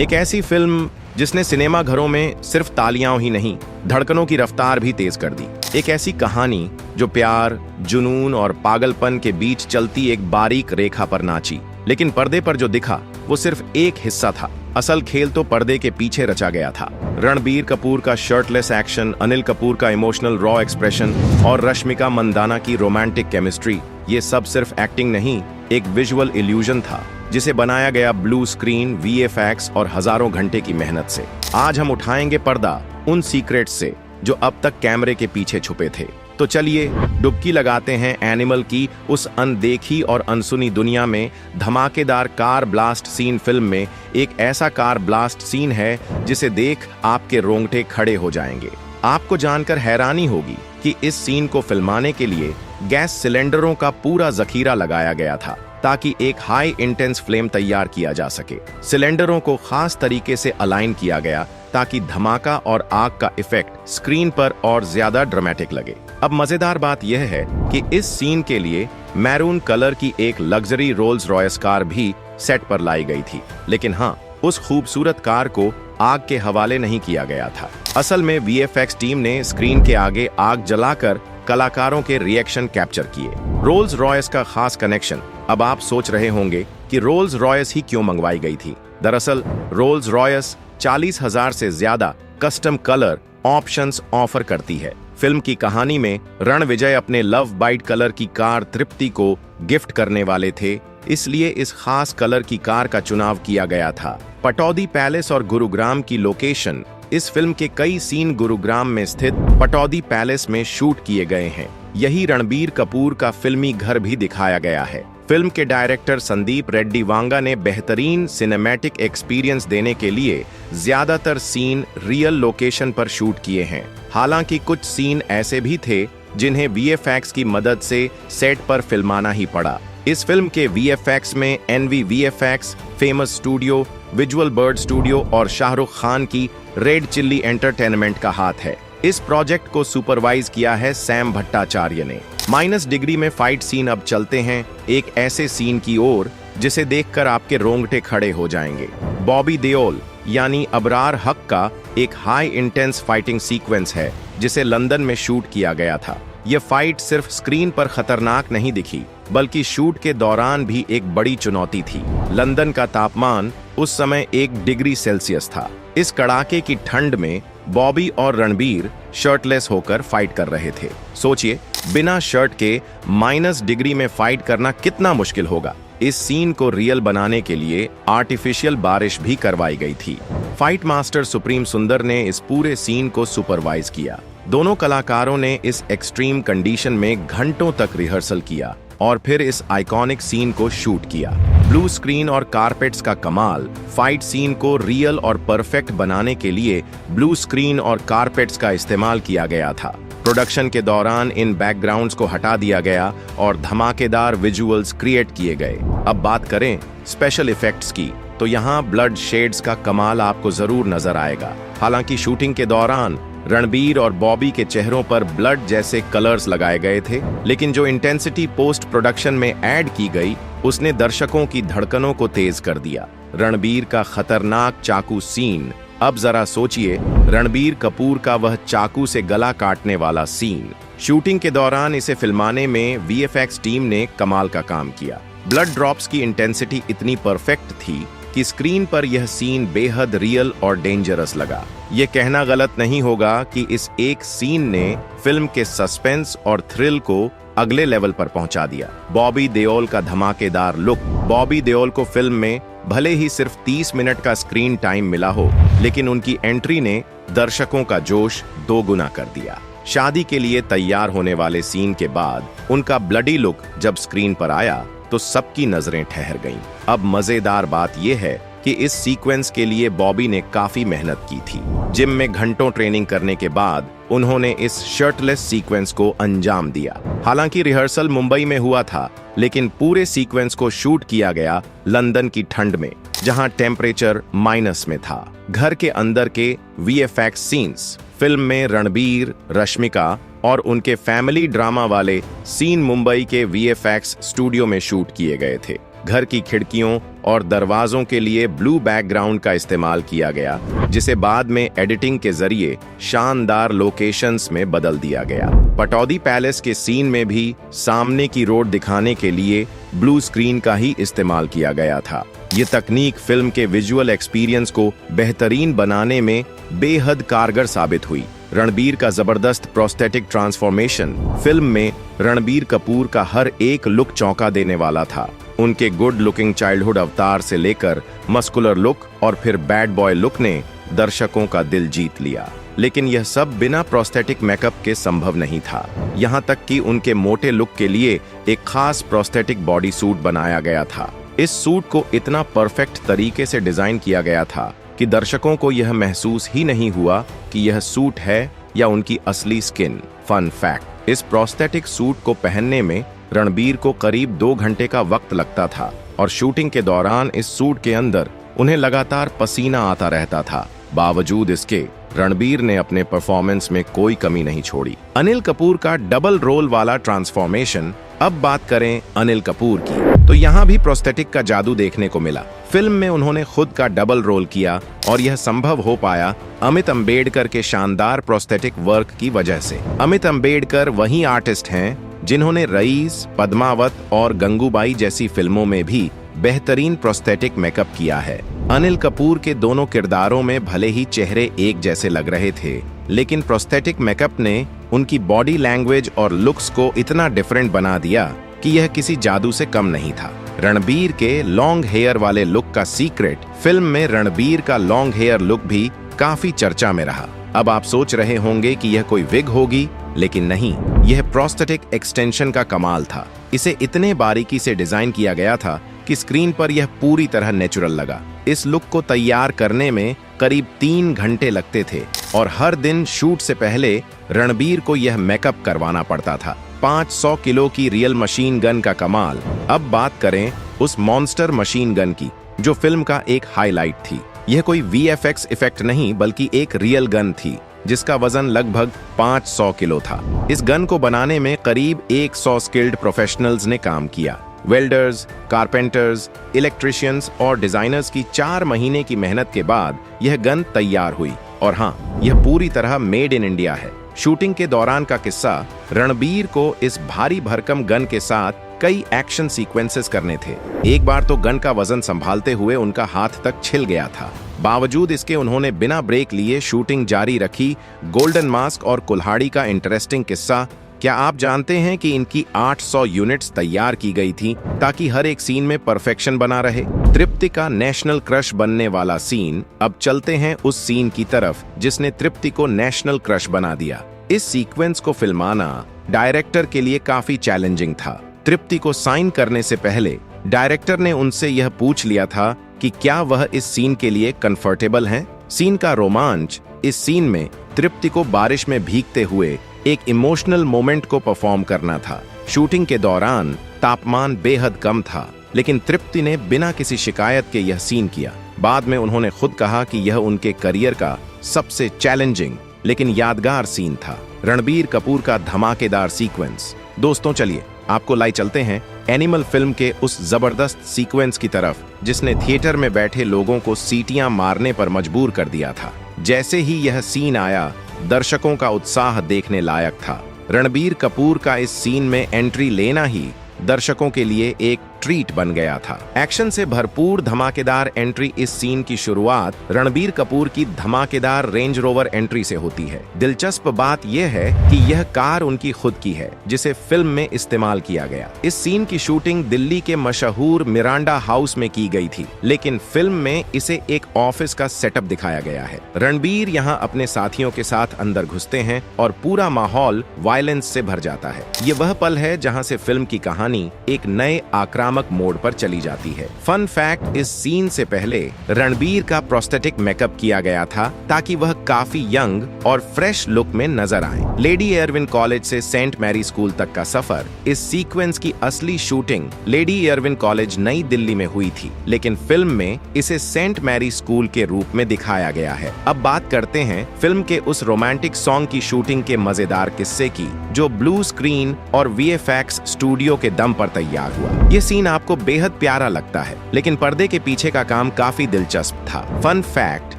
एक ऐसी फिल्म जिसने सिनेमा घरों में सिर्फ तालियां ही नहीं, धड़कनों की रफ्तार भी तेज कर दी। एक ऐसी कहानी जो प्यार, जुनून और पागलपन के बीच चलती एक बारीक रेखा पर नाची, लेकिन पर्दे पर जो दिखा वो सिर्फ एक हिस्सा था। असल खेल तो पर्दे के पीछे रचा गया था। रणबीर कपूर का शर्टलेस एक्शन, अनिल कपूर का इमोशनल रॉ एक्सप्रेशन और रश्मिका मंदाना की रोमांटिक केमिस्ट्री, ये सब सिर्फ एक्टिंग नहीं, एक विजुअल इल्यूजन था जिसे बनाया गया ब्लू स्क्रीन, वीएफएक्स और हजारों घंटे की मेहनत से। आज हम उठाएंगे पर्दा उन सीक्रेट्स से जो अब तक कैमरे के पीछे छुपे थे। तो चलिए डुबकी लगाते हैं एनिमल की उस अनदेखी और अनसुनी दुनिया में। धमाकेदार कार ब्लास्ट सीन फिल्म में एक ऐसा कार ब्लास्ट सीन है जिसे देख आपके रोंगटे खड़े हो जाएंगे। आपको जानकर हैरानी होगी कि इस सीन को फिल्माने के लिए गैस सिलेंडरों का पूरा जखीरा लगाया गया था ताकि एक हाई इंटेंस फ्लेम तैयार किया जा सके। सिलेंडरों को खास तरीके से अलाइन किया गया ताकि धमाका और आग का इफेक्ट स्क्रीन पर और ज्यादा ड्रामेटिक लगे। अब मजेदार बात यह है कि इस सीन के लिए मैरून कलर की एक लग्जरी रोल्स रॉयस कार भी सेट पर लाई गई थी, लेकिन हाँ, उस खूबसूरत कार को आग के हवाले नहीं किया गया था। असल में वीएफएक्स टीम ने स्क्रीन के आगे आग जलाकर कलाकारों के रिएक्शन कैप्चर किए। रोल्स रॉयस का खास कनेक्शन। अब आप सोच रहे होंगे कि रोल्स रॉयस ही क्यों मंगवाई गई थी। दरअसल रोल्स रॉयस 40,000 से ज्यादा कस्टम कलर ऑप्शंस ऑफर करती है। फिल्म की कहानी में रणविजय अपने लव बाइट कलर की कार तृप्ति को गिफ्ट करने वाले थे, इसलिए इस खास कलर की कार का चुनाव किया गया था। पटौदी पैलेस और गुरुग्राम की लोकेशन। इस फिल्म के कई सीन गुरुग्राम में स्थित पटौदी पैलेस में शूट किए गए हैं। यही रणबीर कपूर का फिल्मी घर भी दिखाया गया है। फिल्म के डायरेक्टर संदीप रेड्डी वांगा ने बेहतरीन सिनेमैटिक एक्सपीरियंस देने के लिए ज्यादातर सीन रियल लोकेशन पर शूट किए हैं। हालांकि कुछ सीन ऐसे भी थे जिन्हें वीएफएक्स की मदद से सेट पर फिल्माना ही पड़ा। इस फिल्म के वीएफएक्स में NV VFX, famous studio, visual bird studio और शाहरुख खान की रेड चिल्ली एंटरटेनमेंट का हाथ है। इस प्रोजेक्ट को सुपरवाइज किया है सैम भट्टाचार्य ने। -डिग्री में फाइट सीन। अब चलते हैं एक ऐसे सीन की ओर जिसे देखकर आपके रोंगटे खड़े हो जाएंगे। बॉबी देओल यानी अबरार हक का एक हाई इंटेंस फाइटिंग सीक्वेंस है जिसे लंदन में शूट किया गया था। यह फाइट सिर्फ स्क्रीन पर खतरनाक नहीं दिखी, बल्कि शूट के दौरान भी एक बड़ी चुनौती थी। लंदन का तापमान उस समय 1 डिग्री सेल्सियस था। इस कड़ाके की ठंड में बॉबी और रणबीर शर्टलेस होकर फाइट कर रहे थे। सोचिए, बिना शर्ट के -डिग्री में फाइट करना कितना मुश्किल होगा। इस सीन को रियल बनाने के लिए आर्टिफिशियल बारिश भी करवाई गई थी। फाइट मास्टर सुप्रीम सुंदर ने इस पूरे सीन को सुपरवाइज किया। दोनों कलाकारों ने इस एक्सट्रीम कंडीशन में घंटों तक रिहर्सल किया और फिर इस आइकॉनिक सीन को शूट किया। ब्लू स्क्रीन और कारपेट्स का कमाल। फाइट सीन को रियल और परफेक्ट बनाने के लिए ब्लू स्क्रीन और कारपेट्स का इस्तेमाल किया गया था। प्रोडक्शन के दौरान इन बैकग्राउंड्स को हटा दिया गया और धमाकेदार विजुअल्स क्रिएट किए गए। अब बात करें स्पेशल इफेक्ट्स की, तो यहाँ ब्लड शेड्स का कमाल आपको जरूर नजर आएगा। हालांकि शूटिंग के दौरान रणबीर और बॉबी के चेहरों पर ब्लड जैसे कलर्स लगाए गए थे, लेकिन जो इंटेंसिटी पोस्ट प्रोडक्शन में ऐड की गई उसने दर्शकों की धड़कनों को तेज कर दिया। रणबीर का खतरनाक चाकू सीन। अब जरा सोचिए, रणबीर कपूर का वह चाकू से गला काटने वाला सीन। शूटिंग के दौरान इसे फिल्माने में वीएफएक्स टीम ने कमाल का काम किया। ब्लड ड्रॉप्स की इंटेंसिटी इतनी परफेक्ट थी कि स्क्रीन पर यह सीन बेहद रियल और डेंजरस लगा। यह कहना गलत नहीं होगा कि इस एक सीन ने फिल्म के सस्पेंस और थ्रिल को अगले लेवल पर पहुंचा दिया। बॉबी देओल का धमाकेदार लुक। बॉबी देओल को फिल्म में भले ही सिर्फ 30 मिनट का स्क्रीन टाइम मिला हो, लेकिन उनकी एंट्री ने दर्शकों का जोश 2 गुना कर दिया। शादी के लिए तैयार होने वाले सीन के बाद उनका ब्लडी लुक जब स्क्रीन पर आया तो सबकी नजरें ठहर गईं। अब मजेदार बात यह है कि इस सीक्वेंस के लिए बॉबी ने काफी मेहनत की थी। जिम में घंटों ट्रेनिंग करने के बाद उन्होंने इस शर्टलेस सीक्वेंस को अंजाम दिया। हालांकि रिहर्सल मुंबई में हुआ था, लेकिन पूरे सीक्वेंस को शूट किया गया लंदन की ठंड में, जहां टेम्परेचर माइनस में था। घर के अंदर के वीएफएक्स सीन्स, फिल्म में रणबीर, रश्मिका और उनके फैमिली ड्रामा वाले सीन मुंबई के वीएफएक्स स्टूडियो में शूट किए गए थे। घर की खिड़कियों और दरवाजों के लिए ब्लू बैकग्राउंड का इस्तेमाल किया गया, जिसे बाद में एडिटिंग के जरिए शानदार लोकेशंस में बदल दिया गया। पटौदी पैलेस के सीन में भी सामने की रोड दिखाने के लिए ब्लू स्क्रीन का ही इस्तेमाल किया गया था। ये तकनीक फिल्म के विजुअल एक्सपीरियंस को बेहतरीन बनाने में बेहद कारगर साबित हुई। रणबीर का जबरदस्त प्रोस्थेटिक ट्रांसफॉर्मेशन। फिल्म में रणबीर कपूर का हर एक लुक चौंका देने वाला था। उनके गुड लुकिंग चाइल्डहुड अवतार से लेकर मस्कुलर लुक और फिर बैड बॉय लुक ने दर्शकों का दिल जीत लिया। लेकिन यह सब बिना प्रोस्थेटिक मेकअप के संभव नहीं था। यहाँ तक कि उनके मोटे लुक के लिए एक खास प्रोस्थेटिक बॉडी सूट बनाया गया था। इस सूट को इतना परफेक्ट तरीके से डिजाइन किया गया था कि दर्शकों को यह महसूस ही नहीं हुआ कि यह सूट है या उनकी असली स्किन। फन फैक्ट, इस प्रोस्थेटिक सूट को पहनने में रणबीर को करीब 2 घंटे का वक्त लगता था और शूटिंग के दौरान इस सूट के अंदर उन्हें लगातार पसीना आता रहता था। बावजूद इसके रणबीर ने अपने परफॉर्मेंस में कोई कमी नहीं छोड़ी। अनिल कपूर का डबल रोल वाला ट्रांसफॉर्मेशन। अब बात करें अनिल कपूर की, तो यहाँ भी प्रोस्थेटिक का जादू देखने को मिला। फिल्म में उन्होंने खुद का डबल रोल किया और यह संभव हो पाया अमित अंबेडकर के शानदार प्रोस्थेटिक वर्क की वजह से। अमित अंबेडकर वही आर्टिस्ट हैं जिन्होंने रईस, पद्मावत और गंगूबाई जैसी फिल्मों में भी बेहतरीन प्रोस्थेटिक मेकअप किया है। अनिल कपूर के दोनों किरदारों में भले ही चेहरे एक जैसे लग रहे थे, लेकिन प्रोस्थेटिक मेकअप ने उनकी बॉडी लैंग्वेज और लुक्स को इतना डिफरेंट बना दिया कि यह किसी जादू से कम नहीं था। रणबीर के लॉन्ग हेयर वाले लुक का सीक्रेट। फिल्म में रणबीर का लॉन्ग हेयर लुक भी काफी चर्चा में रहा। अब आप सोच रहे होंगे कि यह कोई विग होगी, लेकिन नहीं, यह प्रोस्थेटिक एक्सटेंशन का कमाल था। इसे इतने बारीकी से डिजाइन किया गया था कि स्क्रीन पर यह पूरी तरह नेचुरल लगा। इस लुक को तैयार करने में करीब 3 घंटे लगते थे और हर दिन शूट से पहले रणबीर को यह मेकअप करवाना पड़ता था। 500 किलो की रियल मशीन गन का कमाल। अब बात करें उस मॉन्स्टर मशीन गन की, जो फिल्म का एक हाईलाइट थी। यह कोई VFX इफेक्ट नहीं, बल्कि एक रियल गन थी जिसका वजन लगभग 500 किलो था। इस गन को बनाने में करीब 100 स्किल्ड प्रोफेशनल्स ने काम किया। वेल्डर्स, कारपेंटर्स, इलेक्ट्रिशियंस और डिजाइनर्स की 4 महीने की मेहनत के बाद यह गन तैयार हुई। और हाँ, यह पूरी तरह मेड इन इंडिया है। शूटिंग के दौरान का किस्सा, रणबीर को इस भारी भरकम गन के साथ कई एक्शन सीक्वेंसेस करने थे। एक बार तो गन का वजन संभालते हुए उनका हाथ तक छिल गया था। बावजूद इसके उन्होंने बिना ब्रेक लिए शूटिंग जारी रखी। गोल्डन मास्क और कुल्हाड़ी का इंटरेस्टिंग किस्सा। क्या आप जानते हैं कि इनकी 800 यूनिट्स तैयार की गई थी ताकि हर एक सीन में परफेक्शन बना रहे। तृप्ति का नेशनल क्रश बनने वाला सीन। अब चलते हैं उस सीन की तरफ जिसने तृप्ति को नेशनल क्रश बना दिया। इस सीक्वेंस को फिल्माना डायरेक्टर के लिए काफी चैलेंजिंग था। तृप्ति को साइन करने से पहले डायरेक्टर ने उनसे यह पूछ लिया था कि क्या वह इस सीन के लिए कंफर्टेबल हैं। सीन का रोमांच। इस सीन में तृप्ति को बारिश में भीगते हुए एक इमोशनल मोमेंट को परफॉर्म करना था। शूटिंग के दौरान तापमान बेहद कम था, लेकिन तृप्ति ने बिना किसी शिकायत के यह सीन किया। बाद में उन्होंने खुद कहा कि यह उनके करियर का सबसे चैलेंजिंग लेकिन यादगार सीन था। रणबीर कपूर का धमाकेदार सीक्वेंस। दोस्तों, चलिए आपको लाई चलते हैं एनिमल फिल्म के उस जबरदस्त सीक्वेंस की तरफ जिसने थिएटर में बैठे लोगों को सीटियां मारने पर मजबूर कर दिया था। जैसे ही यह सीन आया, दर्शकों का उत्साह देखने लायक था। रणबीर कपूर का इस सीन में एंट्री लेना ही दर्शकों के लिए एक ट्रीट बन गया था। एक्शन से भरपूर धमाकेदार एंट्री। इस सीन की शुरुआत रणबीर कपूर की धमाकेदार रेंज रोवर एंट्री से होती है। दिलचस्प बात यह है कि यह कार उनकी खुद की है जिसे फिल्म में इस्तेमाल किया गया। इस सीन की शूटिंग दिल्ली के मशहूर मिरांडा हाउस में की गई थी, लेकिन फिल्म में इसे एक ऑफिस का सेटअप दिखाया गया है। रणबीर यहाँ अपने साथियों के साथ अंदर घुसते हैं और पूरा माहौल वायलेंस से भर जाता है। ये वह पल है जहाँ से फिल्म की कहानी एक नए आक्रामक मोड पर चली जाती है। फन फैक्ट, इस सीन से पहले रणबीर का प्रोस्थेटिक मेकअप किया गया था ताकि वह काफी यंग और फ्रेश लुक में नजर आए। लेडी एयरविन कॉलेज से सेंट मैरी स्कूल तक का सफर। इस सीक्वेंस की असली शूटिंग लेडी एयरविन कॉलेज नई दिल्ली में हुई थी, लेकिन फिल्म में इसे सेंट मैरी स्कूल के रूप में दिखाया गया है। अब बात करते हैं फिल्म के उस रोमांटिक सॉन्ग की शूटिंग के मजेदार किस्से की, जो ब्लू स्क्रीन और VFX स्टूडियो के दम पर तैयार हुआ। ये सीन सीन आपको बेहद प्यारा लगता है, लेकिन पर्दे के पीछे का काम काफी दिलचस्प था। फन फैक्ट,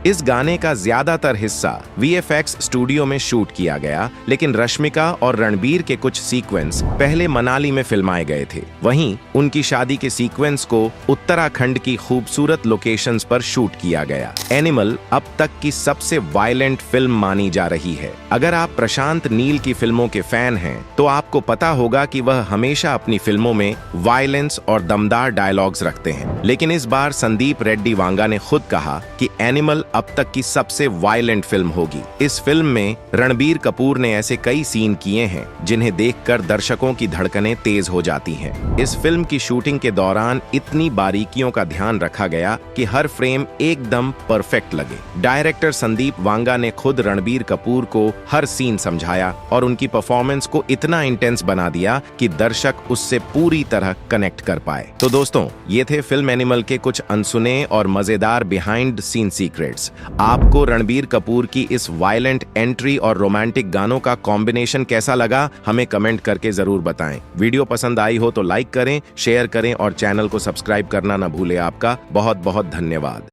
इस गाने का ज्यादातर हिस्सा VFX स्टूडियो में शूट किया गया, लेकिन रश्मिका और रणबीर के कुछ सीक्वेंस पहले मनाली में फिल्माए गए थे। वहीं उनकी शादी के सीक्वेंस को उत्तराखंड की खूबसूरत लोकेशंस पर शूट किया गया। एनिमल अब तक की सबसे वायलेंट फिल्म मानी जा रही है। अगर आप प्रशांत नील की फिल्मों के फैन हैं, तो आपको पता होगा कि वह हमेशा अपनी फिल्मों में वायलेंस और दमदार डायलॉग्स रखते हैं। लेकिन इस बार संदीप रेड्डी वांगा ने खुद कहा कि एनिमल अब तक की सबसे वायलेंट फिल्म होगी। इस फिल्म में रणबीर कपूर ने ऐसे कई सीन किए हैं जिन्हें देखकर दर्शकों की धड़कनें तेज हो जाती हैं। इस फिल्म की शूटिंग के दौरान इतनी बारीकियों का ध्यान रखा गया कि हर फ्रेम एकदम परफेक्ट लगे। डायरेक्टर संदीप वांगा ने खुद रणबीर कपूर को हर सीन समझाया और उनकी परफॉर्मेंस को इतना इंटेंस बना दिया कि दर्शक उससे पूरी तरह कनेक्ट कर पाए। तो दोस्तों, ये थे फिल्म एनिमल के कुछ अनसुने और मजेदार बिहाइंड सीन सीक्रेट्स। आपको रणबीर कपूर की इस वायलेंट एंट्री और रोमांटिक गानों का कॉम्बिनेशन कैसा लगा, हमें कमेंट करके जरूर बताएं। वीडियो पसंद आई हो तो लाइक करें, शेयर करें और चैनल को सब्सक्राइब करना ना भूलें। आपका बहुत बहुत धन्यवाद।